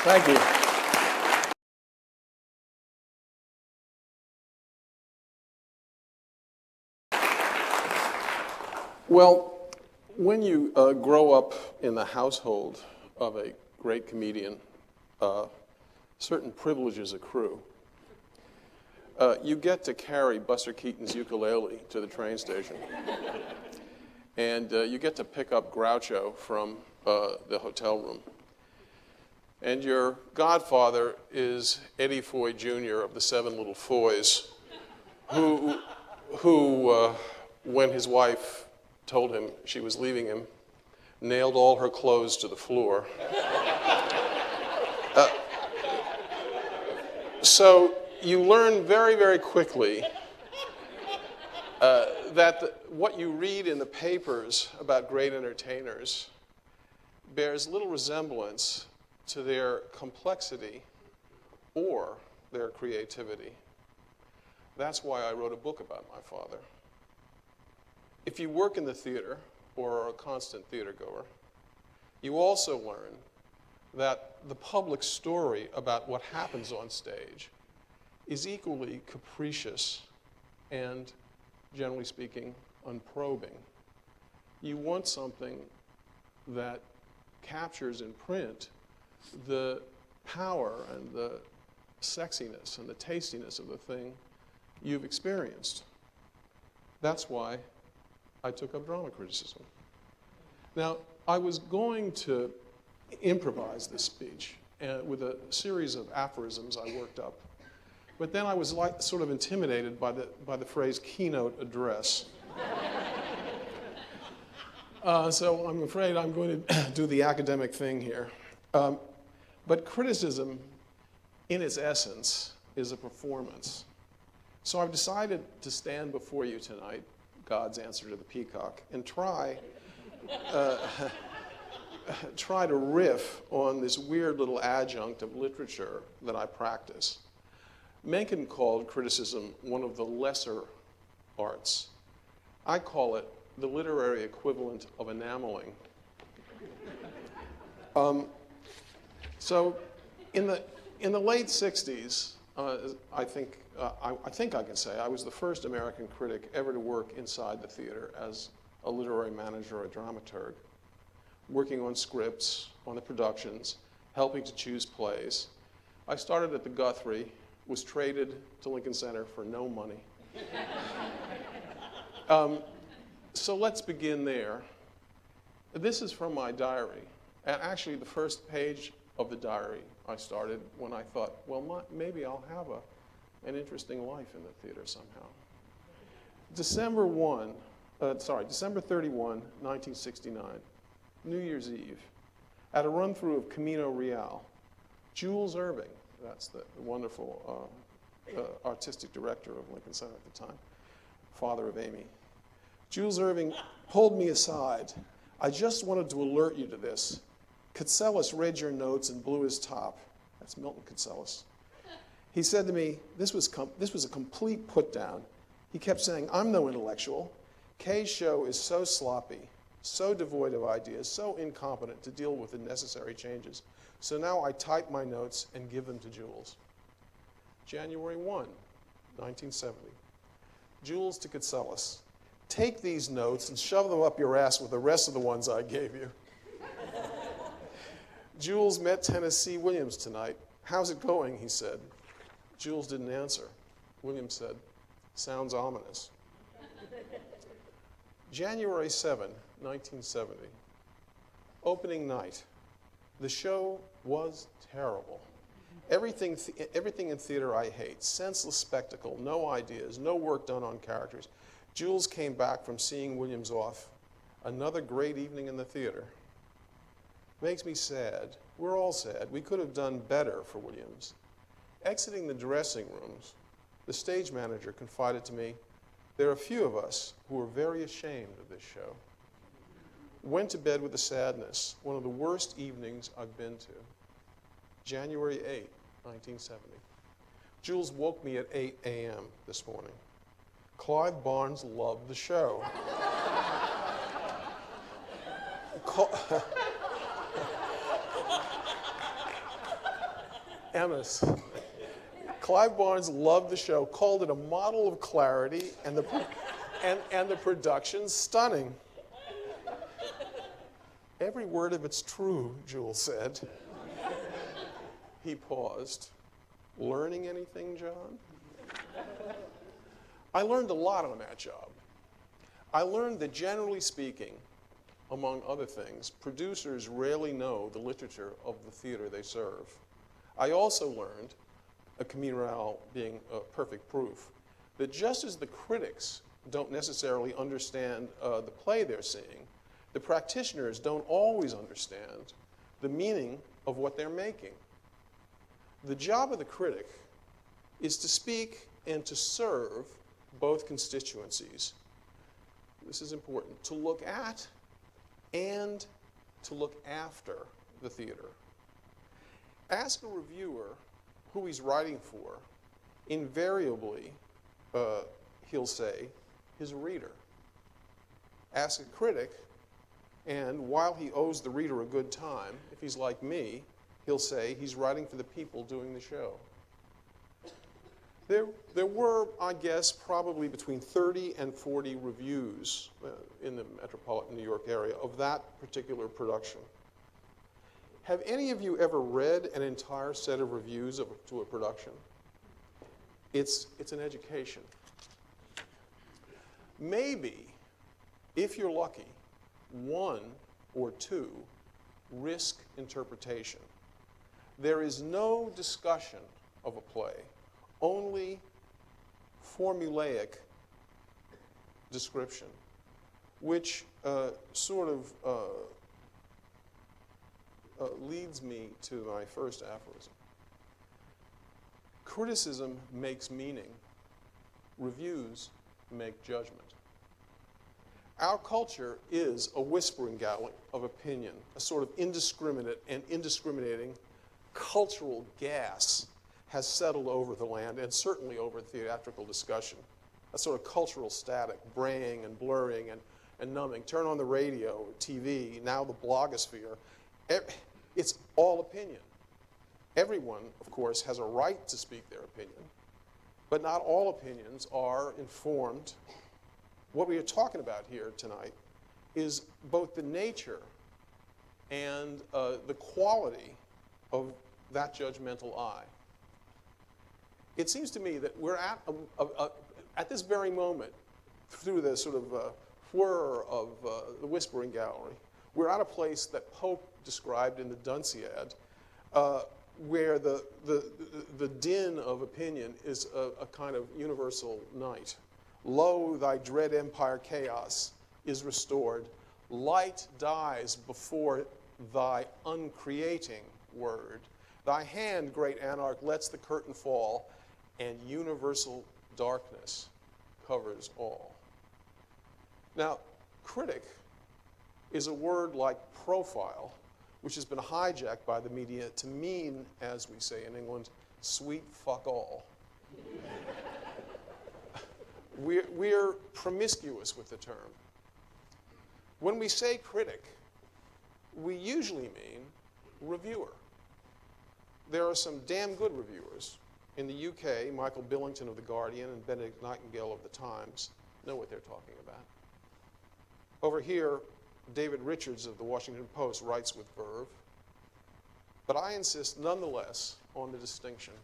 Thank you. Well, when you grow up in the household of a great comedian, certain privileges accrue. You get to carry Buster Keaton's ukulele to the train station. And you get to pick up Groucho from the hotel room. And your godfather is Eddie Foy Jr. of the Seven Little Foys, who when his wife told him she was leaving him, nailed all her clothes to the floor. So you learn very, very quickly that what you read in the papers about great entertainers bears little resemblance to their complexity or their creativity. That's why I wrote a book about my father. If you work in the theater or are a constant theater goer, you also learn that the public story about what happens on stage is equally capricious and, generally speaking, unprobing. You want something that captures in print the power and the sexiness and the tastiness of the thing you've experienced. That's why I took up drama criticism. Now, I was going to improvise this speech with a series of aphorisms I worked up. But then I was sort of intimidated by the phrase keynote address. So I'm afraid I'm going to do the academic thing here. But criticism, in its essence, is a performance. So I've decided to stand before you tonight, God's answer to the peacock, and try to riff on this weird little adjunct of literature that I practice. Mencken called criticism one of the lesser arts. I call it the literary equivalent of enameling. So in the late 60s, I think I can say I was the first American critic ever to work inside the theater as a literary manager or a dramaturg, working on scripts, on the productions, helping to choose plays. I started at the Guthrie, was traded to Lincoln Center for no money. So let's begin there. This is from my diary. And actually, the first page of the diary I started when I thought, well, maybe I'll have an interesting life in the theater somehow. December 31, 1969, New Year's Eve, at a run-through of Camino Real, Jules Irving, that's the wonderful artistic director of Lincoln Center at the time, father of Amy. Jules Irving pulled me aside. I just wanted to alert you to this. Katselas read your notes and blew his top. That's Milton Katselas. He said to me, this was a complete put-down. He kept saying, I'm no intellectual. Kay's show is so sloppy, so devoid of ideas, so incompetent to deal with the necessary changes. So now I type my notes and give them to Jules. January 1, 1970. Jules to Katselas. Take these notes and shove them up your ass with the rest of the ones I gave you. Jules met Tennessee Williams tonight. How's it going, he said. Jules didn't answer. Williams said, sounds ominous. January 7, 1970. Opening night. The show was terrible. Everything in theater I hate. Senseless spectacle, no ideas, no work done on characters. Jules came back from seeing Williams off. Another great evening in the theater. Makes me sad. We're all sad. We could have done better for Williams. Exiting the dressing rooms, the stage manager confided to me, there are a few of us who are very ashamed of this show. Went to bed with a sadness, one of the worst evenings I've been to. January 8, 1970. Jules woke me at 8 a.m. this morning. Clive Barnes loved the show. Emmis. Clive Barnes loved the show, called it a model of clarity, and the production stunning. Every word of it's true, Jules said. He paused. Learning anything, John? I learned a lot on that job. I learned that, generally speaking, among other things, producers rarely know the literature of the theater they serve. I also learned, a communal being perfect proof, that just as the critics don't necessarily understand the play they're seeing, the practitioners don't always understand the meaning of what they're making. The job of the critic is to speak and to serve both constituencies. This is important, to look at and to look after the theater. Ask a reviewer who he's writing for. Invariably, he'll say, his reader. Ask a critic, and while he owes the reader a good time, if he's like me, he'll say he's writing for the people doing the show. There were, I guess, probably between 30 and 40 reviews in the metropolitan New York area of that particular production. Have any of you ever read an entire set of reviews to a production? It's an education. Maybe, if you're lucky, one or two risk interpretation. There is no discussion of a play, only formulaic description, which leads me to my first aphorism. Criticism makes meaning. Reviews make judgment. Our culture is a whispering gallery of opinion, a sort of indiscriminate and indiscriminating cultural gas has settled over the land and certainly over theatrical discussion. A sort of cultural static, braying and blurring and numbing. Turn on the radio, TV, now the blogosphere. It's all opinion. Everyone, of course, has a right to speak their opinion, but not all opinions are informed. What we are talking about here tonight is both the nature and the quality of that judgmental eye. It seems to me that we're at this very moment, through the sort of whir of the whispering gallery, we're at a place that Pope described in the Dunciad, where the din of opinion is a kind of universal night. Lo, thy dread empire chaos is restored. Light dies before thy uncreating word. Thy hand, great anarch, lets the curtain fall, and universal darkness covers all. Now, critic is a word like profile, which has been hijacked by the media to mean, as we say in England, sweet fuck all. We're promiscuous with the term. When we say critic, we usually mean reviewer. There are some damn good reviewers. In the UK, Michael Billington of The Guardian and Benedict Nightingale of The Times know what they're talking about. Over here, David Richards of The Washington Post writes with verve. But I insist nonetheless on the distinction.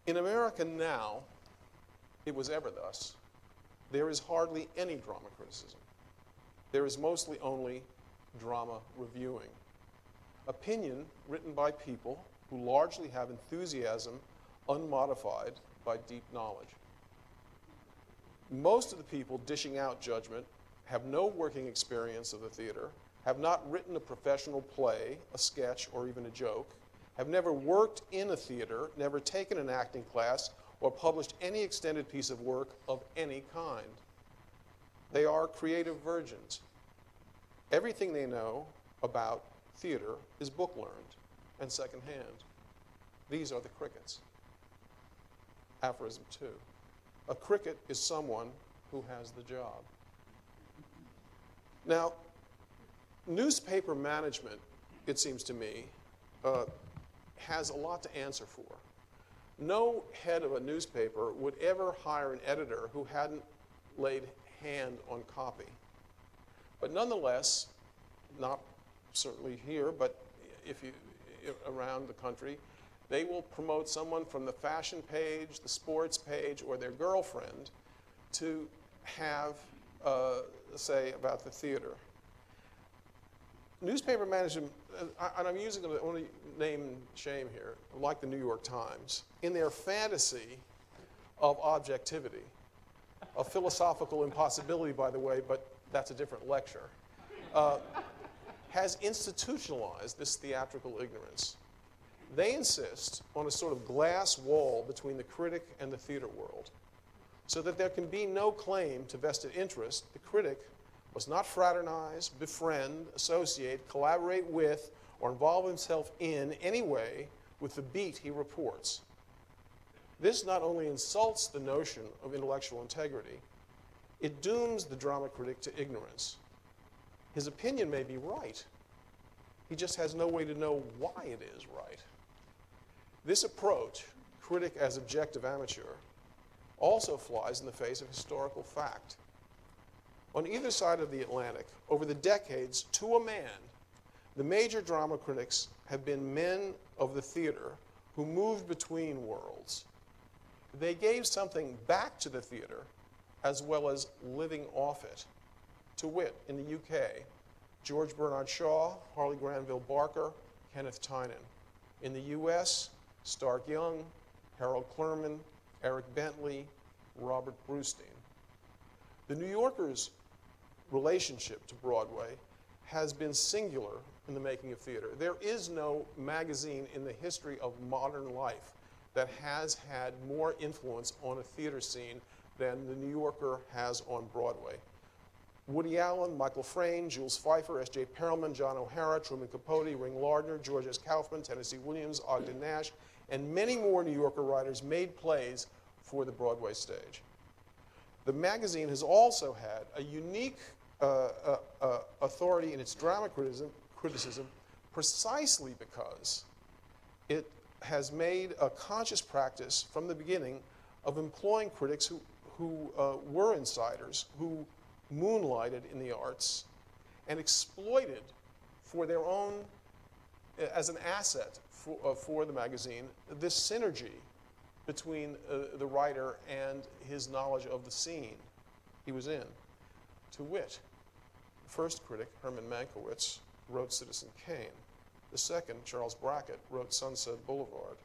In America now, it was ever thus, there is hardly any drama criticism. There is mostly only drama reviewing. Opinion written by people who largely have enthusiasm unmodified by deep knowledge. Most of the people dishing out judgment have no working experience of the theater, have not written a professional play, a sketch, or even a joke, have never worked in a theater, never taken an acting class, or published any extended piece of work of any kind. They are creative virgins. Everything they know about theater is book learned and secondhand. These are the crickets. Aphorism 2. A cricket is someone who has the job. Now, newspaper management, it seems to me, has a lot to answer for. No head of a newspaper would ever hire an editor who hadn't laid hand on copy. But nonetheless, not certainly here, but if you around the country, they will promote someone from the fashion page, the sports page, or their girlfriend to have say about the theater. Newspaper management, and I'm using the only name and shame here, like the New York Times, in their fantasy of objectivity, of philosophical impossibility, by the way, but that's a different lecture, has institutionalized this theatrical ignorance. They insist on a sort of glass wall between the critic and the theater world, so that there can be no claim to vested interest. The critic must not fraternize, befriend, associate, collaborate with, or involve himself in any way with the beat he reports. This not only insults the notion of intellectual integrity, it dooms the drama critic to ignorance. His opinion may be right. He just has no way to know why it is right. This approach, critic as objective amateur, also flies in the face of historical fact. On either side of the Atlantic, over the decades, to a man, the major drama critics have been men of the theater who moved between worlds. They gave something back to the theater as well as living off it. To wit, in the UK, George Bernard Shaw, Harley Granville Barker, Kenneth Tynan. In the US, Stark Young, Harold Clurman, Eric Bentley, Robert Brustein. The New Yorker's relationship to Broadway has been singular in the making of theater. There is no magazine in the history of modern life that has had more influence on a theater scene than the New Yorker has on Broadway. Woody Allen, Michael Frayn, Jules Feiffer, S.J. Perelman, John O'Hara, Truman Capote, Ring Lardner, George S. Kaufman, Tennessee Williams, Ogden Nash, and many more New Yorker writers made plays for the Broadway stage. The magazine has also had a unique authority in its drama criticism precisely because it has made a conscious practice from the beginning of employing critics who were insiders, who moonlighted in the arts and exploited for their own, as an asset for the magazine, this synergy between the writer and his knowledge of the scene he was in. To wit, the first critic, Herman Mankiewicz, wrote Citizen Kane. The second, Charles Brackett, wrote Sunset Boulevard.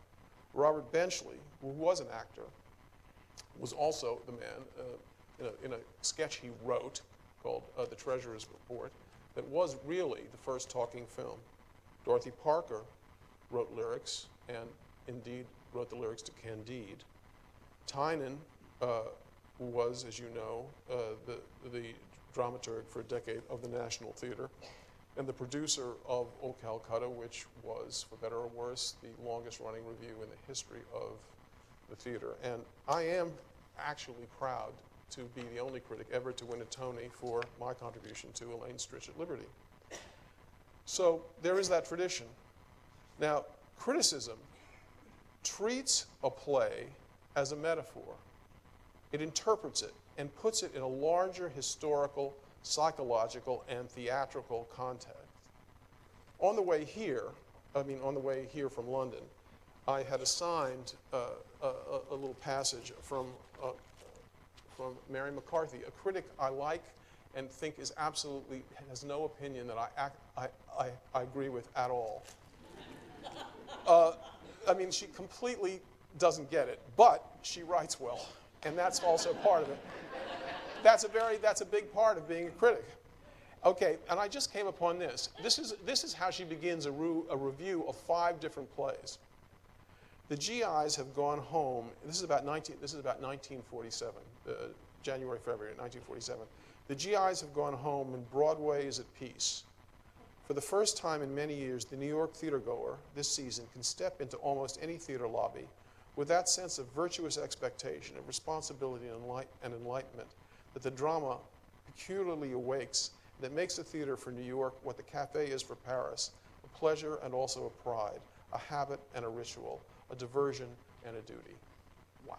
Robert Benchley, who was an actor, was also the man in a sketch he wrote called The Treasurer's Report that was really the first talking film. Dorothy Parker wrote lyrics and indeed wrote the lyrics to Candide. Tynan was, as you know, the dramaturg for a decade of the National Theater and the producer of Old Calcutta, which was, for better or worse, the longest running review in the history of the theater. And I am actually proud to be the only critic ever to win a Tony for my contribution to Elaine Stritch at Liberty. So there is that tradition. Now, criticism treats a play as a metaphor. It interprets it and puts it in a larger historical, psychological, and theatrical context. On the way here from London, I had assigned a little passage from Mary McCarthy, a critic I like and think is absolutely, has no opinion that I agree with at all. I mean, she completely doesn't get it, but she writes well, and that's also part of it. That's a big part of being a critic. Okay, and I just came upon this. This is how she begins a review of 5 different plays. The GIs have gone home. This is about 1947, January, February 1947. The GIs have gone home, and Broadway is at peace. For the first time in many years, the New York theatergoer this season can step into almost any theater lobby with that sense of virtuous expectation, of responsibility and enlightenment that the drama peculiarly awakes, that makes the theater for New York what the cafe is for Paris, a pleasure and also a pride, a habit and a ritual, a diversion and a duty. Wow.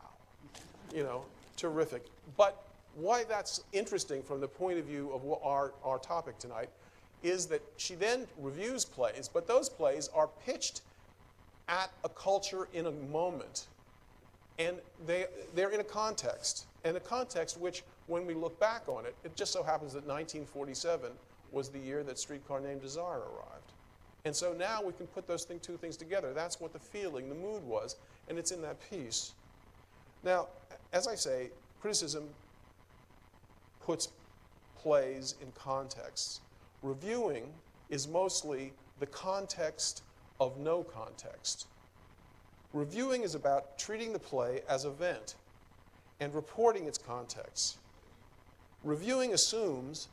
You know, terrific. But why that's interesting from the point of view of our topic tonight is that she then reviews plays, but those plays are pitched at a culture in a moment. And they're in a context, and a context which, when we look back on it, it just so happens that 1947 was the year that Streetcar Named Desire arrived. And so now we can put those two things together. That's what the feeling, the mood was, and it's in that piece. Now, as I say, criticism puts plays in contexts. Reviewing is mostly the context of no context. Reviewing is about treating the play as an event and reporting its context. Reviewing assumes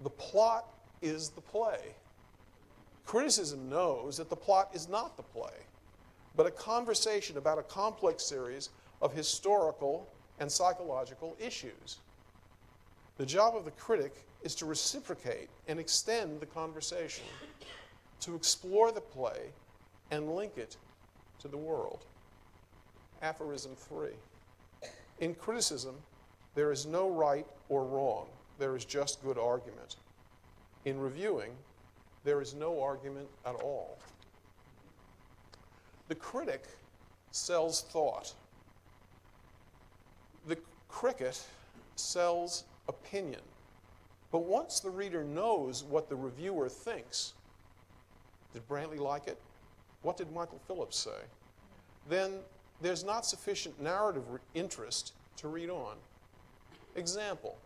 the plot is the play. Criticism knows that the plot is not the play, but a conversation about a complex series of historical and psychological issues. The job of the critic is to reciprocate and extend the conversation, to explore the play and link it to the world. Aphorism 3. In criticism, there is no right or wrong. There is just good argument. In reviewing, there is no argument at all. The critic sells thought. The cricket sells opinion. But once the reader knows what the reviewer thinks, did Brantley like it? What did Michael Phillips say? Then there's not sufficient narrative interest to read on. Example.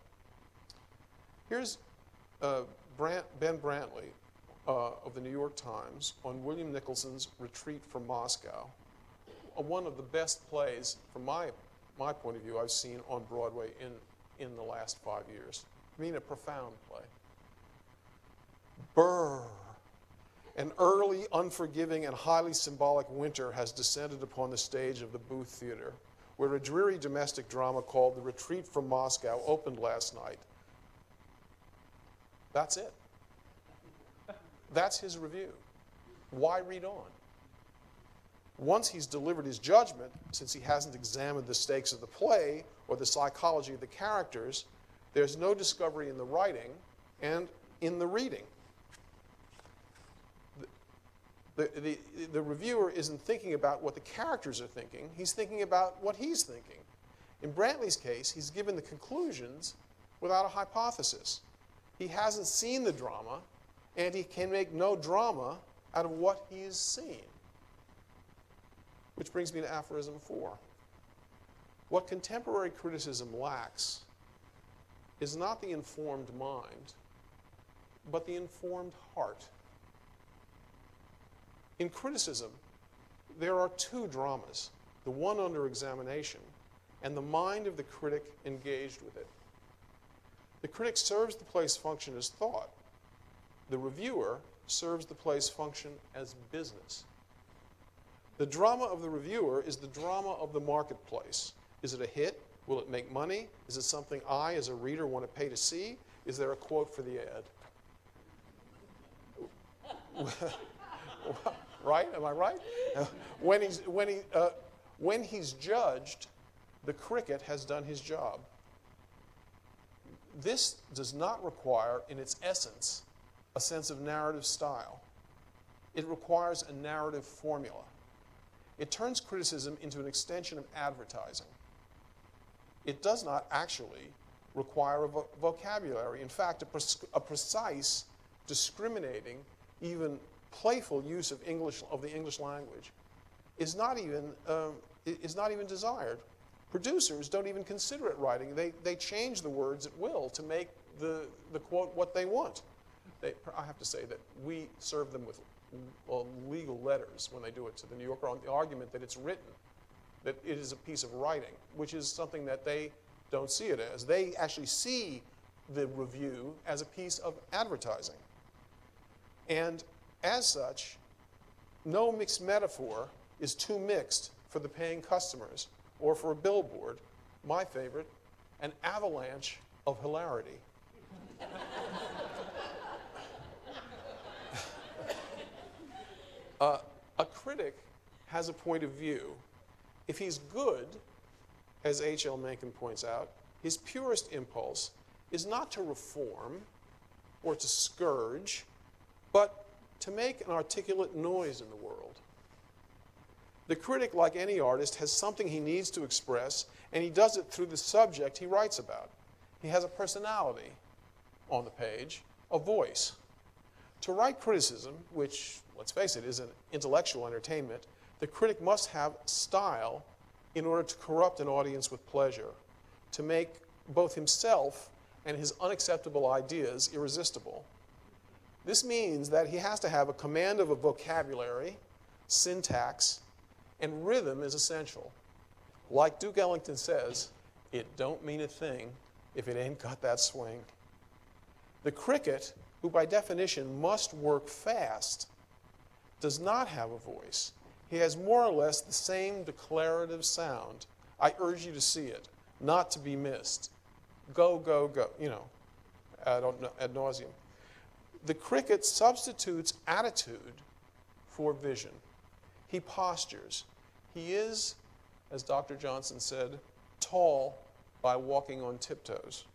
Here's Ben Brantley of the New York Times on William Nicholson's Retreat from Moscow, one of the best plays, from my point of view, I've seen on Broadway in the last 5 years. I mean, a profound play. Brrr. An early, unforgiving, and highly symbolic winter has descended upon the stage of the Booth Theater, where a dreary domestic drama called The Retreat from Moscow opened last night. That's it. That's his review. Why read on? Once he's delivered his judgment, since he hasn't examined the stakes of the play or the psychology of the characters, there's no discovery in the writing and in the reading. The reviewer isn't thinking about what the characters are thinking. He's thinking about what he's thinking. In Brantley's case, he's given the conclusions without a hypothesis. He hasn't seen the drama, and he can make no drama out of what he's seen. Which brings me to aphorism 4. What contemporary criticism lacks is not the informed mind, but the informed heart. In criticism, there are two dramas, the one under examination and the mind of the critic engaged with it. The critic serves the play's function as thought. The reviewer serves the play's function as business. The drama of the reviewer is the drama of the marketplace. Is it a hit? Will it make money? Is it something I, as a reader, want to pay to see? Is there a quote for the ad? Right? Am I right? When he's judged, the cricket has done his job. This does not require, in its essence, a sense of narrative style. It requires a narrative formula. It turns criticism into an extension of advertising. It does not actually require a vocabulary. In fact, a precise, discriminating, even playful use of the English language is not even desired. Producers don't even consider it writing. They change the words at will to make the quote what they want. I have to say that we serve them with legal letters when they do it to the New Yorker on the argument that it's written, that it is a piece of writing, which is something that they don't see it as. They actually see the review as a piece of advertising. And as such, no mixed metaphor is too mixed for the paying customers or for a billboard. My favorite, an avalanche of hilarity. A critic has a point of view. If he's good, as H.L. Mencken points out, his purest impulse is not to reform or to scourge, but to make an articulate noise in the world. The critic, like any artist, has something he needs to express, and he does it through the subject he writes about. He has a personality on the page, a voice. To write criticism, which, let's face it, is an intellectual entertainment, the critic must have style in order to corrupt an audience with pleasure, to make both himself and his unacceptable ideas irresistible. This means that he has to have a command of a vocabulary, syntax, and rhythm is essential. Like Duke Ellington says, it don't mean a thing if it ain't got that swing. The cricket, who by definition must work fast, does not have a voice. He has more or less the same declarative sound. I urge you to see it, not to be missed. Go, go, go, ad nauseum. The cricket substitutes attitude for vision. He postures. He is, as Dr. Johnson said, tall by walking on tiptoes.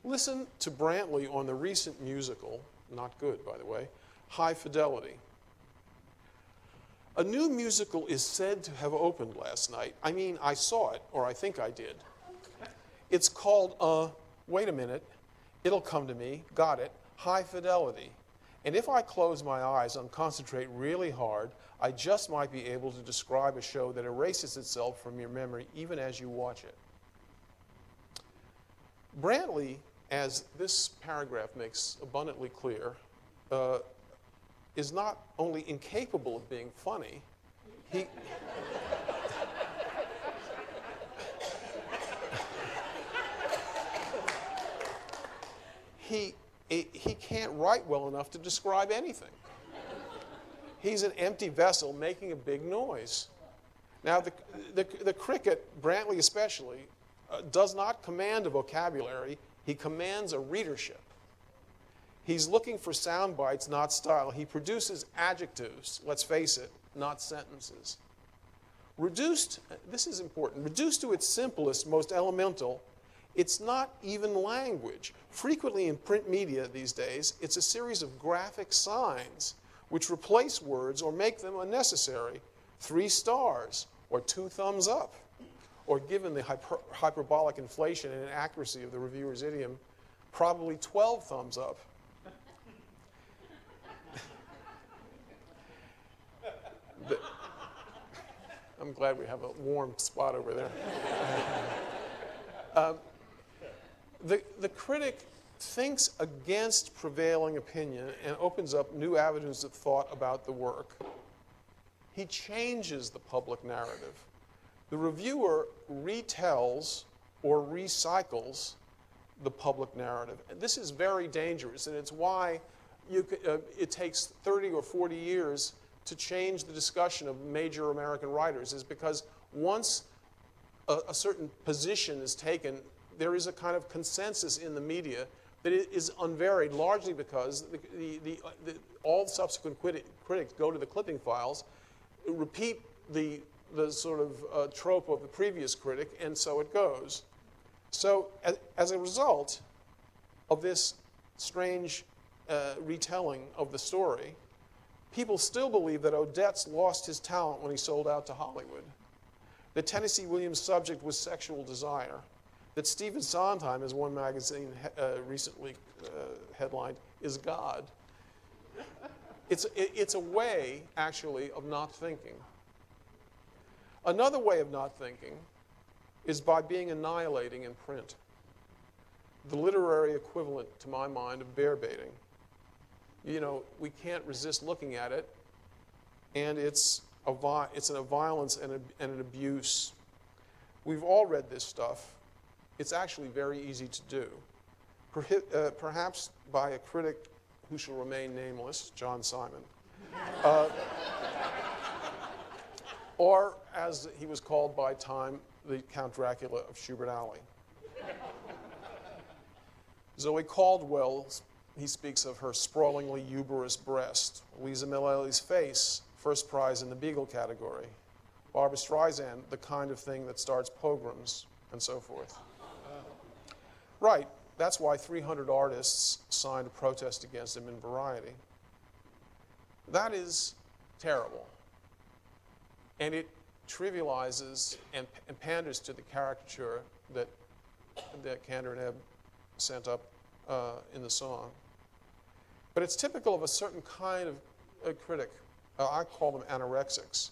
Listen to Brantley on the recent musical, not good, by the way, High Fidelity. A new musical is said to have opened last night. I mean, I saw it, or I think I did. It's called, wait a minute, it'll come to me, got it, High Fidelity. And if I close my eyes and concentrate really hard, I just might be able to describe a show that erases itself from your memory even as you watch it. Brantley, as this paragraph makes abundantly clear, is not only incapable of being funny, he can't write well enough to describe anything. He's an empty vessel making a big noise. Now, the cricket, Brantley especially, does not command a vocabulary. He commands a readership. He's looking for sound bites, not style. He produces adjectives, let's face it, not sentences. Reduced, this is important, reduced to its simplest, most elemental, it's not even language. Frequently in print media these days, it's a series of graphic signs which replace words or make them unnecessary. 3 stars or 2 thumbs up, or given the hyperbolic inflation and inaccuracy of the reviewer's idiom, probably 12 thumbs up. I'm glad we have a warm spot over there. The critic thinks against prevailing opinion and opens up new avenues of thought about the work. He changes the public narrative. The reviewer retells or recycles the public narrative. And this is very dangerous, and it's why it takes 30 or 40 years to change the discussion of major American writers, is because once a certain position is taken, there is a kind of consensus in the media that it is unvaried, largely because all subsequent critics go to the clipping files, repeat the sort of trope of the previous critic, and so it goes. So as a result of this strange retelling of the story, people still believe that Odets lost his talent when he sold out to Hollywood, that Tennessee Williams' subject was sexual desire, that Stephen Sondheim, as one magazine recently headlined, is God. It's a way, actually, of not thinking. Another way of not thinking is by being annihilating in print. The literary equivalent, to my mind, of bear baiting. We can't resist looking at it, and it's a violence and an abuse. We've all read this stuff. It's actually very easy to do. Perhaps by a critic who shall remain nameless, John Simon. Or, as he was called by Time, the Count Dracula of Schubert Alley. Zoe Caldwell, he speaks of her sprawlingly uberous breast. Liza Minnelli's face, first prize in the Beagle category. Barbra Streisand, the kind of thing that starts pogroms, and so forth. Right, that's why 300 artists signed a protest against him in Variety. That is terrible. And it trivializes and panders to the caricature that Kander and Ebb sent up in the song. But it's typical of a certain kind of a critic. I call them anorexics.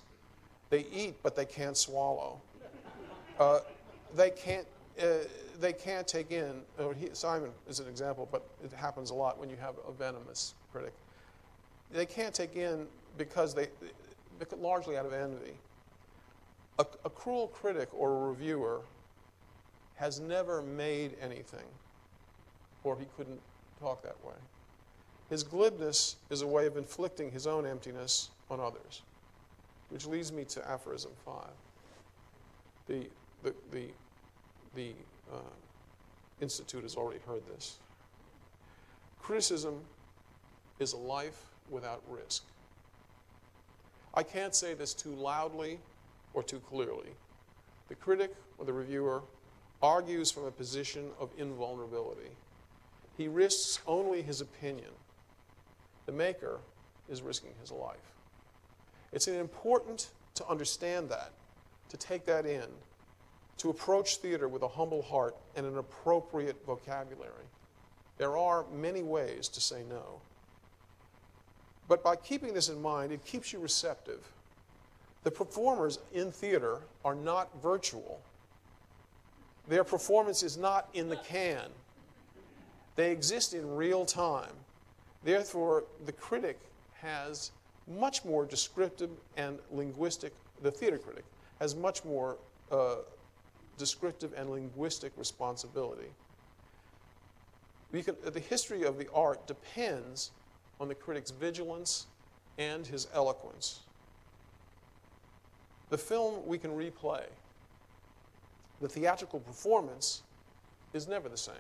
They eat, but they can't swallow. They can't take in, Simon is an example, but it happens a lot when you have a venomous critic. They can't take in because largely out of envy. A cruel critic or a reviewer has never made anything, or he couldn't talk that way. His glibness is a way of inflicting his own emptiness on others, which leads me to aphorism 5. The Institute has already heard this. Criticism is a life without risk. I can't say this too loudly or too clearly. The critic or the reviewer argues from a position of invulnerability. He risks only his opinion. The maker is risking his life. It's important to understand that, to take that in, to approach theater with a humble heart and an appropriate vocabulary. There are many ways to say no. But by keeping this in mind, it keeps you receptive. The performers in theater are not virtual. Their performance is not in the can. They exist in real time. Therefore, the critic has much more descriptive and linguistic, the theater critic has much more descriptive and linguistic responsibility. The history of the art depends on the critic's vigilance and his eloquence. The film we can replay. The theatrical performance is never the same.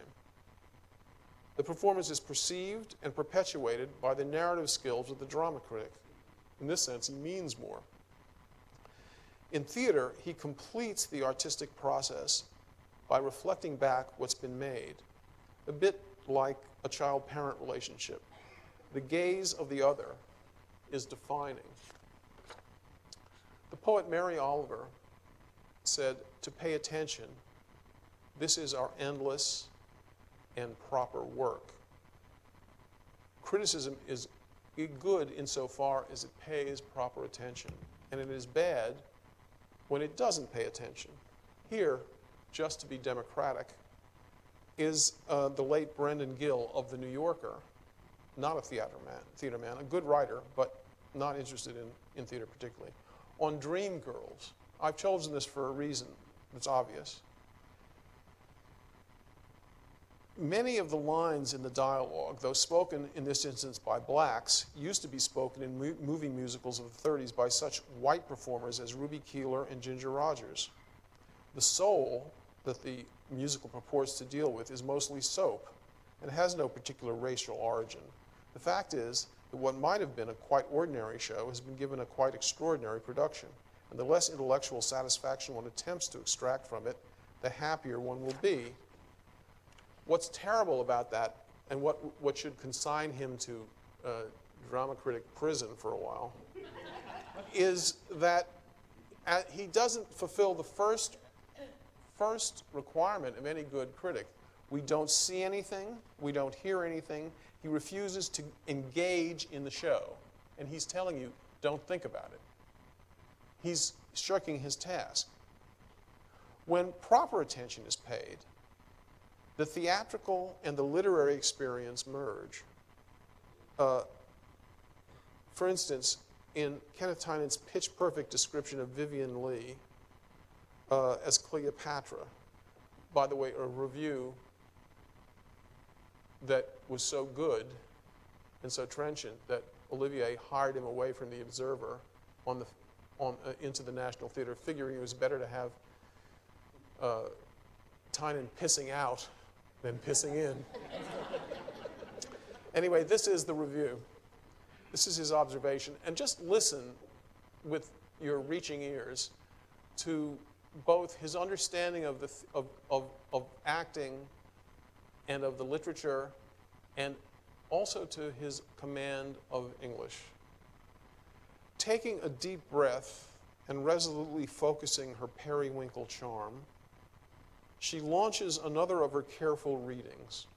The performance is perceived and perpetuated by the narrative skills of the drama critic. In this sense, he means more. In theater, he completes the artistic process by reflecting back what's been made, a bit like a child-parent relationship. The gaze of the other is defining. The poet Mary Oliver said, "To pay attention, this is our endless and proper work." Criticism is good insofar as it pays proper attention, and it is bad when it doesn't pay attention. Here, just to be democratic, is the late Brendan Gill of The New Yorker, not a theater man, a good writer, but not interested in theater particularly, on Dream Girls. I've chosen this for a reason that's obvious. Many of the lines in the dialogue, though spoken in this instance by blacks, used to be spoken in movie musicals of the 30s by such white performers as Ruby Keeler and Ginger Rogers. The soul that the musical purports to deal with is mostly soap and has no particular racial origin. The fact is that what might have been a quite ordinary show has been given a quite extraordinary production, and the less intellectual satisfaction one attempts to extract from it, the happier one will be. What's terrible about that, and what should consign him to drama critic prison for a while, is that he doesn't fulfill the first requirement of any good critic. We don't see anything, we don't hear anything. He refuses to engage in the show, and he's telling you, don't think about it. He's shirking his task. When proper attention is paid, the theatrical and the literary experience merge. For instance, in Kenneth Tynan's pitch-perfect description of Vivien Leigh as Cleopatra, by the way, a review that was so good and so trenchant that Olivier hired him away from the Observer into the National Theater, figuring it was better to have Tynan pissing out than pissing in. Anyway, this is the review. This is his observation. And just listen with your reaching ears to both his understanding of, of acting and of the literature, and also to his command of English. Taking a deep breath and resolutely focusing her periwinkle charm, she launches another of her careful readings.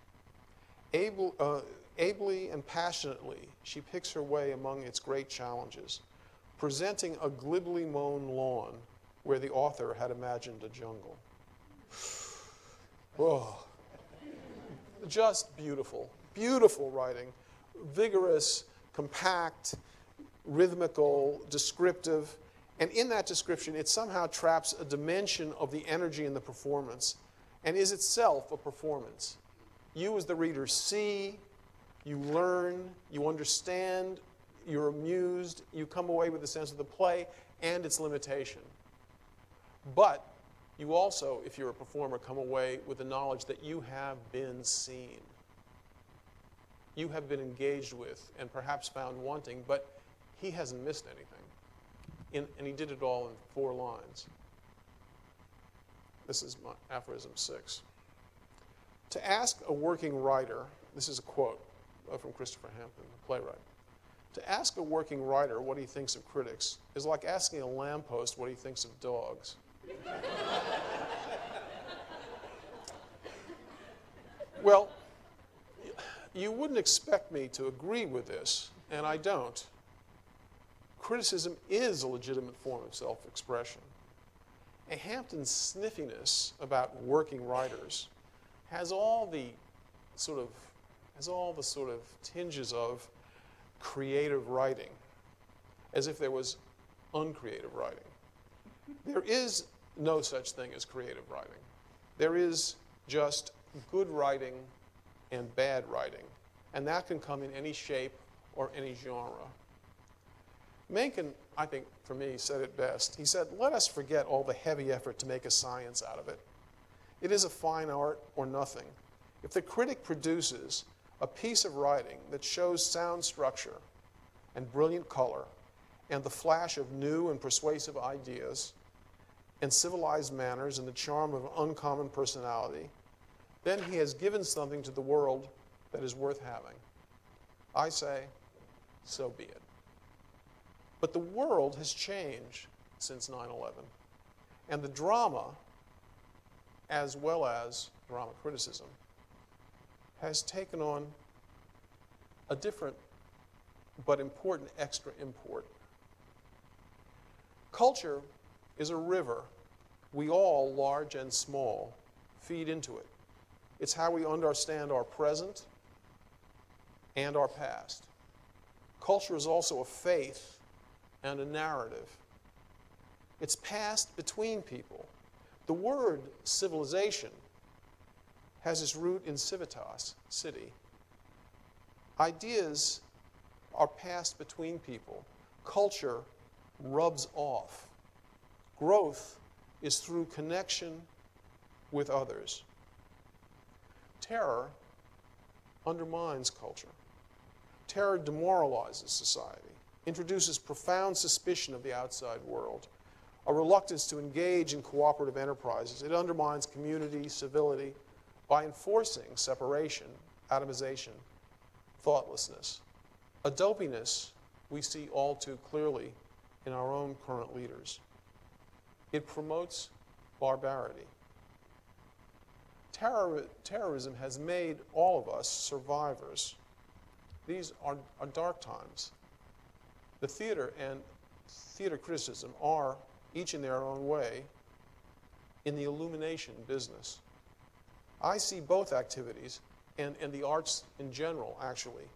Ably and passionately, she picks her way among its great challenges, presenting a glibly mown lawn where the author had imagined a jungle. Oh, just beautiful, beautiful writing, vigorous, compact, rhythmical, descriptive, and in that description, it somehow traps a dimension of the energy in the performance and is itself a performance. You as the reader see, you learn, you understand, you're amused, you come away with a sense of the play and its limitation. But you also, if you're a performer, come away with the knowledge that you have been seen. You have been engaged with and perhaps found wanting, but he hasn't missed anything. And he did it all in 4 lines. This is my aphorism 6. To ask a working writer, this is a quote from Christopher Hampton, the playwright. To ask a working writer what he thinks of critics is like asking a lamppost what he thinks of dogs. Well, you wouldn't expect me to agree with this, and I don't. Criticism is a legitimate form of self-expression. And Hampton's sniffiness about working writers has all the sort of tinges of creative writing, as if there was uncreative writing. There is no such thing as creative writing. There is just good writing and bad writing, and that can come in any shape or any genre. Mencken, I think, for me, said it best. He said, "Let us forget all the heavy effort to make a science out of it. It is a fine art or nothing. If the critic produces a piece of writing that shows sound structure and brilliant color and the flash of new and persuasive ideas and civilized manners and the charm of uncommon personality, then he has given something to the world that is worth having. I say, so be it." But the world has changed since 9/11. And the drama, as well as drama criticism, has taken on a different but important extra import. Culture is a river. We all, large and small, feed into it. It's how we understand our present and our past. Culture is also a faith and a narrative. It's passed between people. The word civilization has its root in civitas, city. Ideas are passed between people. Culture rubs off. Growth is through connection with others. Terror undermines culture. Terror demoralizes society, introduces profound suspicion of the outside world, a reluctance to engage in cooperative enterprises. It undermines community, civility, by enforcing separation, atomization, thoughtlessness. A dopiness we see all too clearly in our own current leaders. It promotes barbarity. Terrorism has made all of us survivors. These are dark times. The theater and theater criticism are, each in their own way, in the illumination business. I see both activities, and the arts in general, actually,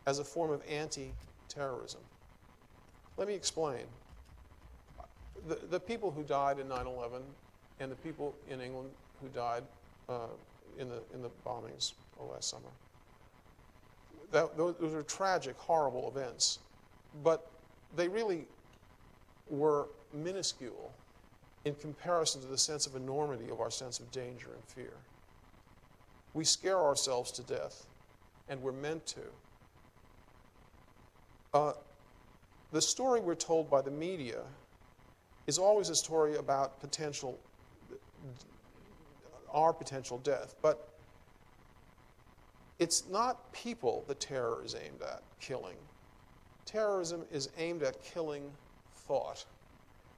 as a form of anti-terrorism. Let me explain. The people who died in 9/11 and the people in England who died in the bombings last summer, those are tragic, horrible events, but they really were minuscule in comparison to the sense of enormity of our sense of danger and fear. We scare ourselves to death, and we're meant to. The story we're told by the media is always a story about our potential death. But it's not people that terror is aimed at killing. Terrorism is aimed at killing thought.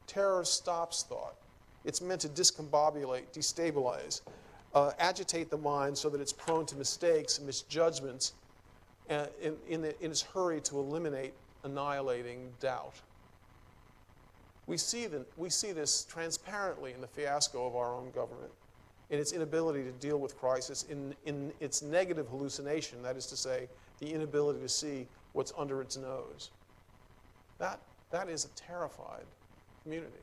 Terror stops thought. It's meant to discombobulate, destabilize, agitate the mind so that it's prone to mistakes and misjudgments in its hurry to eliminate annihilating doubt. We see this transparently in the fiasco of our own government, in its inability to deal with crisis, in its negative hallucination, that is to say, the inability to see what's under its nose. That is a terrified community.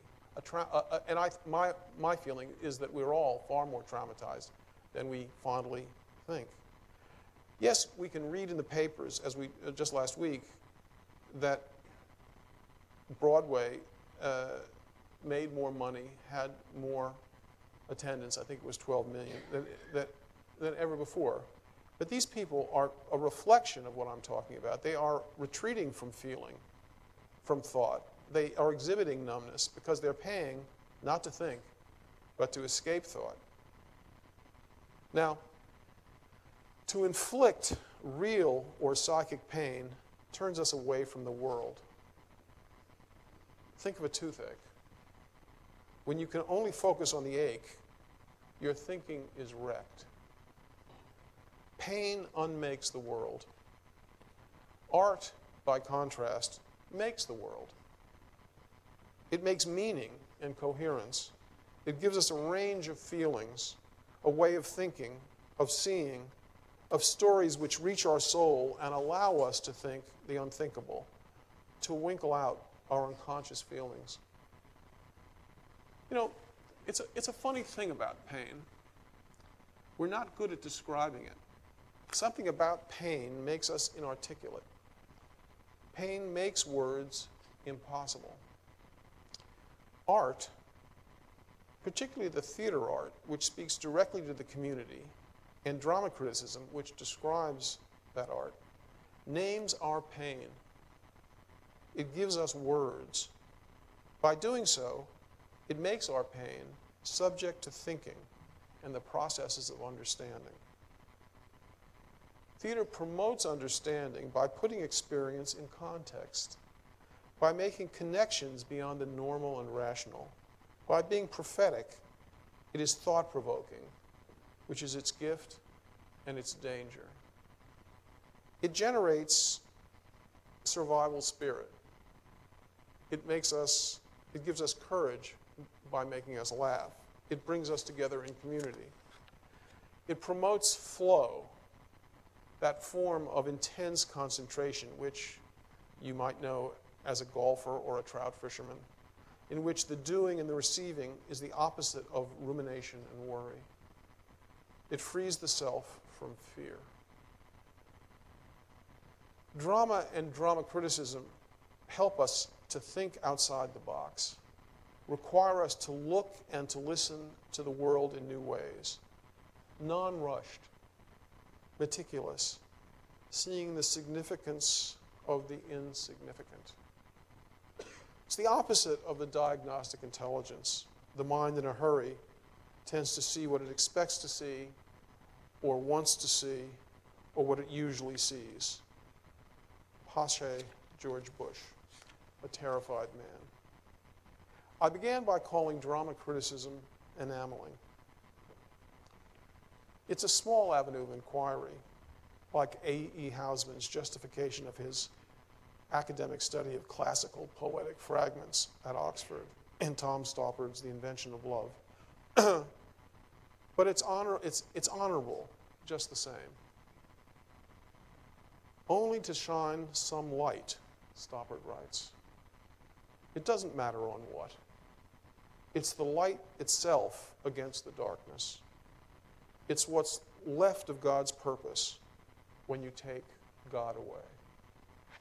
My feeling is that we're all far more traumatized than we fondly think. Yes, we can read in the papers, as we just last week, that Broadway made more money, had more attendance, I think it was 12 million, than ever before. But these people are a reflection of what I'm talking about. They are retreating from feeling, from thought. They are exhibiting numbness because they're paying not to think, but to escape thought. Now, to inflict real or psychic pain turns us away from the world. Think of a toothache. When you can only focus on the ache, your thinking is wrecked. Pain unmakes the world. Art, by contrast, makes the world. It makes meaning and coherence. It gives us a range of feelings, a way of thinking, of seeing, of stories which reach our soul and allow us to think the unthinkable, to winkle out our unconscious feelings. You know, it's a funny thing about pain. We're not good at describing it. Something about pain makes us inarticulate. Pain makes words impossible. Art, particularly the theater art, which speaks directly to the community, and drama criticism, which describes that art, names our pain. It gives us words. By doing so, it makes our pain subject to thinking and the processes of understanding. Theater promotes understanding by putting experience in context, by making connections beyond the normal and rational. By being prophetic, it is thought-provoking, which is its gift and its danger. It generates survival spirit. It gives us courage by making us laugh. It brings us together in community. It promotes flow, that form of intense concentration, which you might know as a golfer or a trout fisherman, in which the doing and the receiving is the opposite of rumination and worry. It frees the self from fear. Drama and drama criticism help us to think outside the box, require us to look and to listen to the world in new ways, non-rushed, meticulous, seeing the significance of the insignificant. It's the opposite of the diagnostic intelligence. The mind in a hurry tends to see what it expects to see, or wants to see, or what it usually sees. Pache George Bush, a terrified man. I began by calling drama criticism enameling. It's a small avenue of inquiry, like A.E. Housman's justification of his academic study of classical poetic fragments at Oxford, and Tom Stoppard's The Invention of Love. But it's honorable just the same. Only to shine some light, Stoppard writes. It doesn't matter on what. It's the light itself against the darkness. It's what's left of God's purpose when you take God away.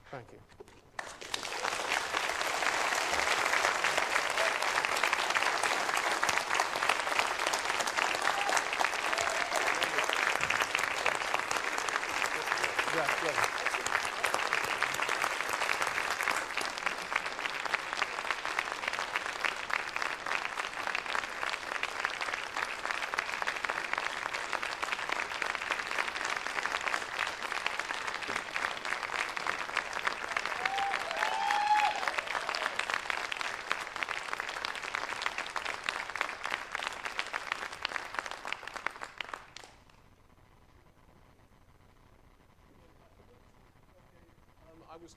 Thank you.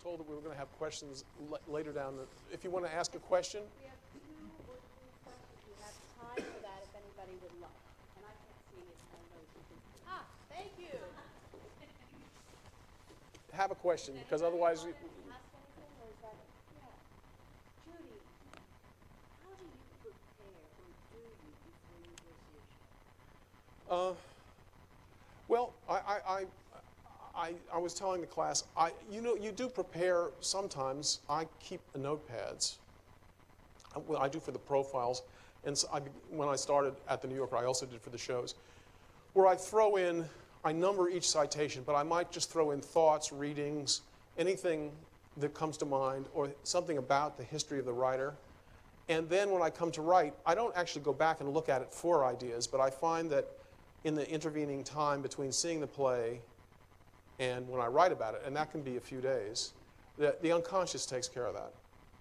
told that we were going to have questions later down. If you want to ask a question. We have 2 or 3 questions. We have time for that if anybody would like. And I can't see it. I don't know if you can. Thank you. Have a question, because otherwise... Ask anything, or is that... Yeah. Judy, how do you prepare, or do you, before you go see a show? Well, I was telling the class, you do prepare sometimes. I keep notepads. I do for the profiles, and so when I started at the New Yorker, I also did for the shows, where I throw in, I number each citation, but I might just throw in thoughts, readings, anything that comes to mind, or something about the history of the writer. And then when I come to write, I don't actually go back and look at it for ideas, but I find that in the intervening time between seeing the play and when I write about it, and that can be a few days, the unconscious takes care of that.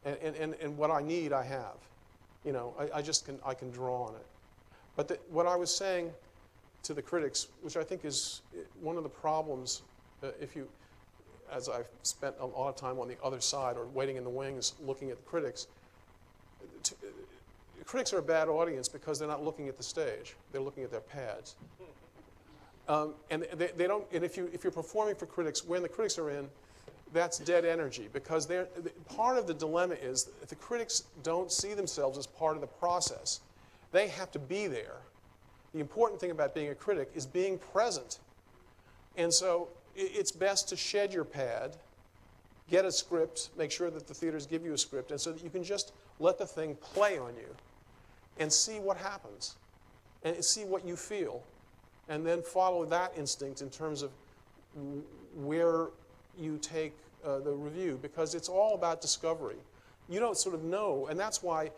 And what I need, I have. You know, I can draw on it. But what I was saying to the critics, which I think is one of the problems, as I've spent a lot of time on the other side or waiting in the wings looking at the critics, critics are a bad audience because they're not looking at the stage. They're looking at their pads. And they don't. And if you're performing for critics, when the critics are in, that's dead energy, because part of the dilemma is that the critics don't see themselves as part of the process. They have to be there. The important thing about being a critic is being present. And so it's best to shed your pad, get a script, make sure that the theaters give you a script, and so that you can just let the thing play on you and see what happens and see what you feel, and then follow that instinct in terms of where you take the review, because it's all about discovery. You don't sort of know, and that's why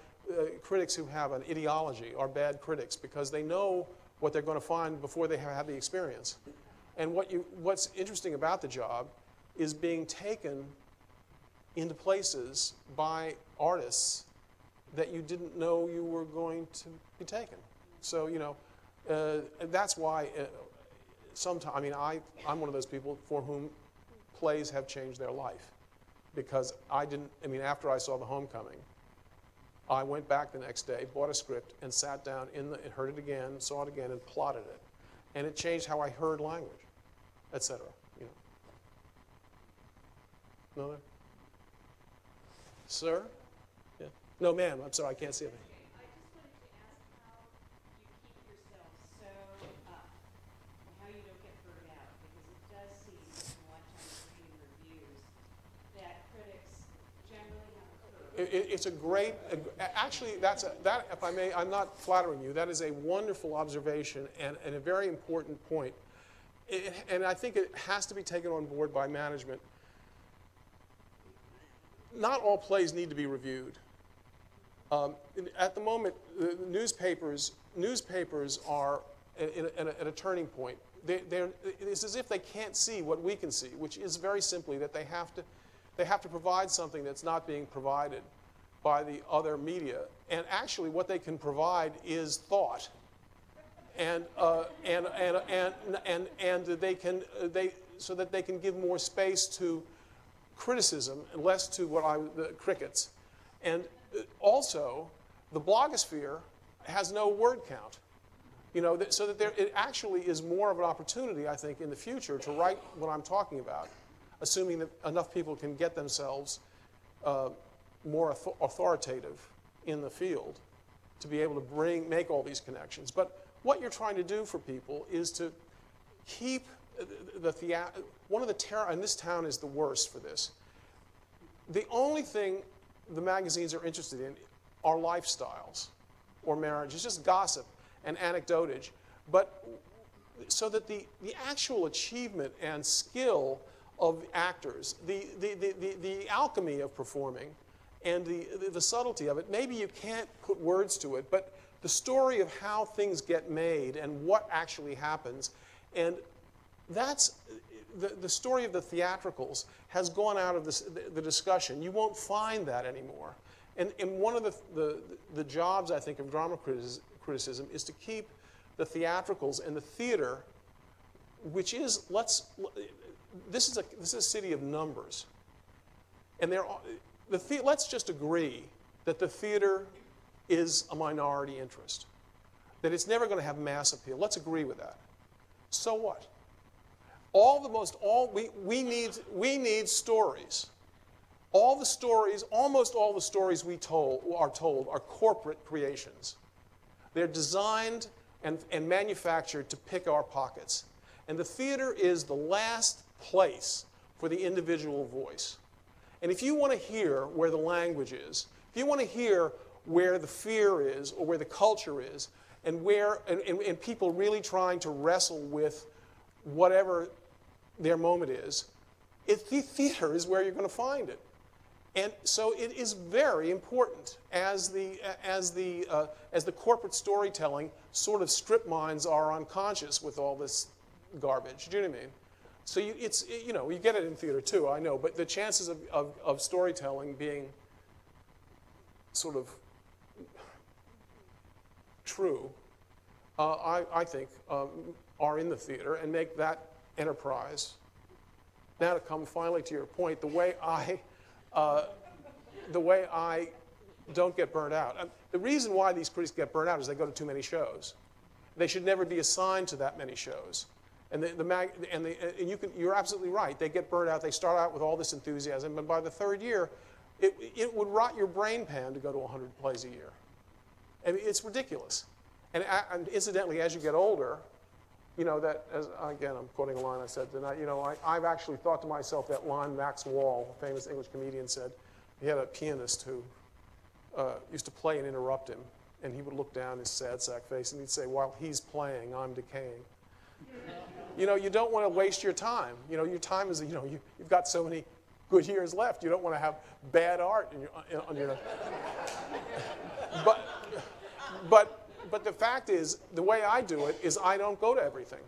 critics who have an ideology are bad critics, because they know what they're going to find before they have the experience. And what's interesting about the job is being taken into places by artists that you didn't know you were going to be taken. So, you know, that's why sometimes, I mean, I'm one of those people for whom plays have changed their life, because after I saw The Homecoming, I went back the next day, bought a script, and sat down and heard it again, saw it again, and plotted it. And it changed how I heard language, etc. You know. Another? Sir? Yeah. No, ma'am, I'm sorry, I can't see anything. I just wanted to ask how you keep yourself so up and how you don't get burned out, because it does seem, from what I'm reading reviews, that critics generally have a curve. It's a great, actually, that, if I may, I'm not flattering you, that is a wonderful observation and a very important point. And I think it has to be taken on board by management. Not all plays need to be reviewed. At the moment, newspapers are at a turning point. It's as if they can't see what we can see, which is very simply that they have to provide something that's not being provided by the other media. And actually, what they can provide is thought, and so that they can give more space to criticism and less to the crickets. And also, the blogosphere has no word count. You know, so that it actually is more of an opportunity, I think, in the future to write what I'm talking about, assuming that enough people can get themselves more authoritative in the field to be able to make all these connections. But what you're trying to do for people is to keep one of the and this town is the worst for this. The only thing the magazines are interested in are lifestyles or marriage. It's just gossip and anecdotage. But so that the actual achievement and skill of actors, the alchemy of performing, and the subtlety of it, maybe you can't put words to it, but the story of how things get made and what actually happens, and that's the story of the theatricals has gone out of the discussion. You won't find that anymore. And one of the jobs, I think, of drama criticism is to keep the theatricals and the theater, which is, this is a city of numbers. And let's just agree that the theater is a minority interest, that it's never going to have mass appeal. Let's agree with that. So what? We need stories. Almost all the stories we are told are corporate creations. They're designed and manufactured to pick our pockets. And the theater is the last place for the individual voice. And if you want to hear where the language is, if you want to hear where the fear is or where the culture is, and people really trying to wrestle with whatever their moment is, theater is where you're going to find it. And so it is very important as the corporate storytelling sort of strip mines our unconscious with all this garbage. Do you know what I mean? So you get it in theater too, I know, but the chances of storytelling being sort of true, I think, are in the theater and make that enterprise. Now to come finally to your point, the way I don't get burnt out. The reason why these critics get burnt out is they go to too many shows. They should never be assigned to that many shows. And you're absolutely right. They get burnt out. They start out with all this enthusiasm, but by the third year, it would rot your brain pan to go to 100 plays a year. I mean, it's ridiculous. And incidentally, as you get older, again, I'm quoting a line I said tonight, I've actually thought to myself that line Max Wall, a famous English comedian, said. He had a pianist who used to play and interrupt him, and he would look down his sad sack face, and he'd say, while he's playing, I'm decaying. You don't want to waste your time. Your time is, you've got so many good years left. You don't want to have bad art on your But the fact is, the way I do it is I don't go to everything.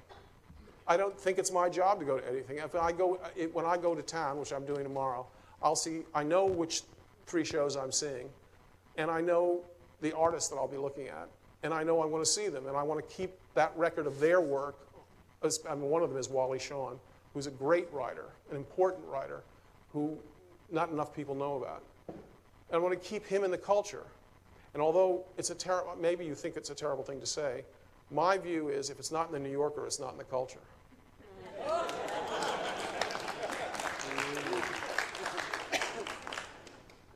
I don't think it's my job to go to anything. When I go to town, which I'm doing tomorrow, I know which 3 shows I'm seeing, and I know the artists that I'll be looking at, and I know I want to see them, and I want to keep that record of their work. One of them is Wally Shawn, who's a great writer, an important writer, who not enough people know about. And I want to keep him in the culture. And although maybe you think it's a terrible thing to say, my view is if it's not in the New Yorker, it's not in the culture.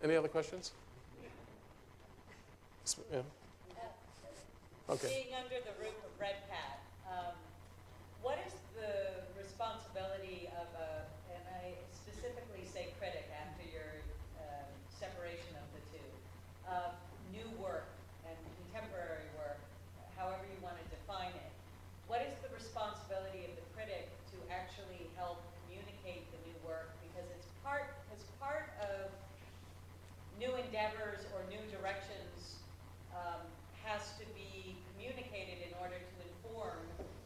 Any other questions? Yeah. Okay. Being under the roof of REDCAT, what is the responsibility of and I specifically say critic after your separation of the two, of new work and contemporary work, however you want to define it. What is the responsibility of the critic to actually help communicate the new work? Because it's part of new endeavors or new directions has to be communicated in order to inform,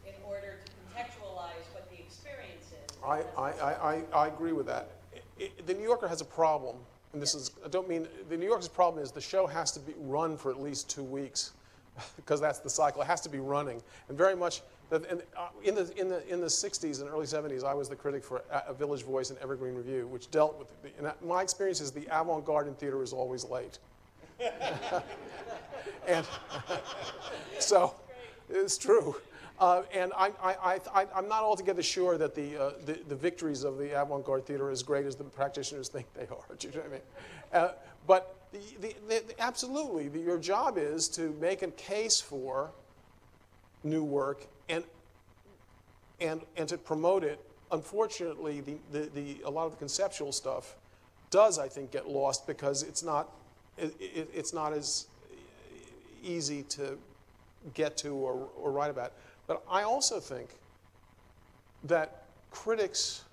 in order to contextualize what the experience is. I agree with that. The New Yorker has a problem, and the New Yorker's problem is the show has to be run for at least 2 weeks, because that's the cycle. It has to be running, and very much. In the 60s and early 70s, I was the critic for a Village Voice and Evergreen Review, which dealt with it. And my experience is the avant-garde in theater is always late. And so it's true. And I'm not altogether sure that the victories of the avant-garde theater are as great as the practitioners think they are. Do you know what I mean? But absolutely, your job is to make a case for new work and to promote it. Unfortunately, a lot of the conceptual stuff does, I think, get lost because it's not as easy to get to or write about. But I also think that critics,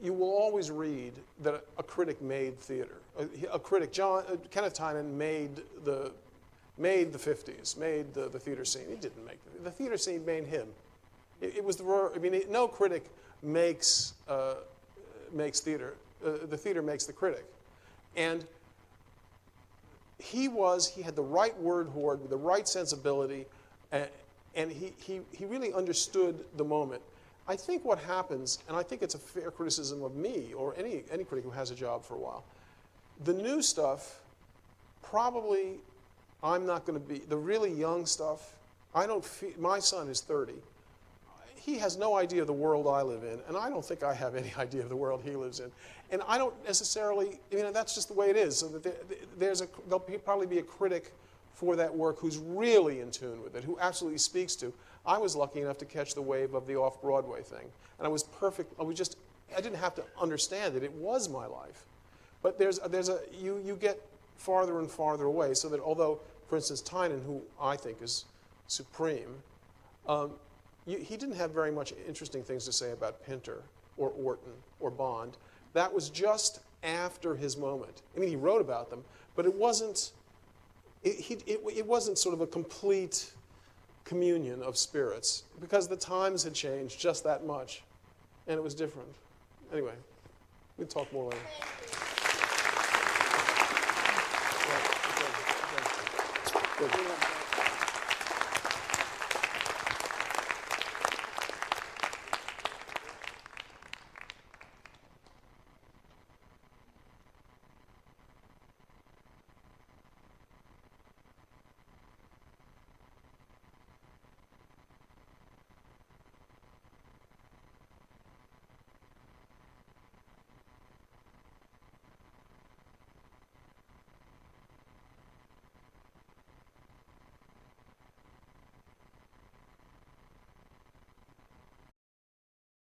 you will always read that a critic made theater. A critic, Kenneth Tynan made the 50s, made the theater scene. He didn't make the theater scene made him. It was no critic makes theater. The theater makes the critic. And he had the right word hoard with the right sensibility, and he really understood the moment. I think what happens, and I think it's a fair criticism of me or any critic who has a job for a while, the new stuff, probably I'm not going to be, the really young stuff, I don't feel, my son is 30. He has no idea of the world I live in, and I don't think I have any idea of the world he lives in. And I don't necessarily, that's just the way it is. So that there'll probably be a critic for that work who's really in tune with it, who absolutely speaks to. I was lucky enough to catch the wave of the off-Broadway thing, and I was perfect. I didn't have to understand it. It was my life. But you get farther and farther away, so that although, for instance, Tynan, who I think is supreme, he didn't have very much interesting things to say about Pinter or Orton or Bond. That was just after his moment. I mean, he wrote about them, but it wasn't. It wasn't sort of a complete communion of spirits because the times had changed just that much, and it was different. Anyway, we'll talk more later.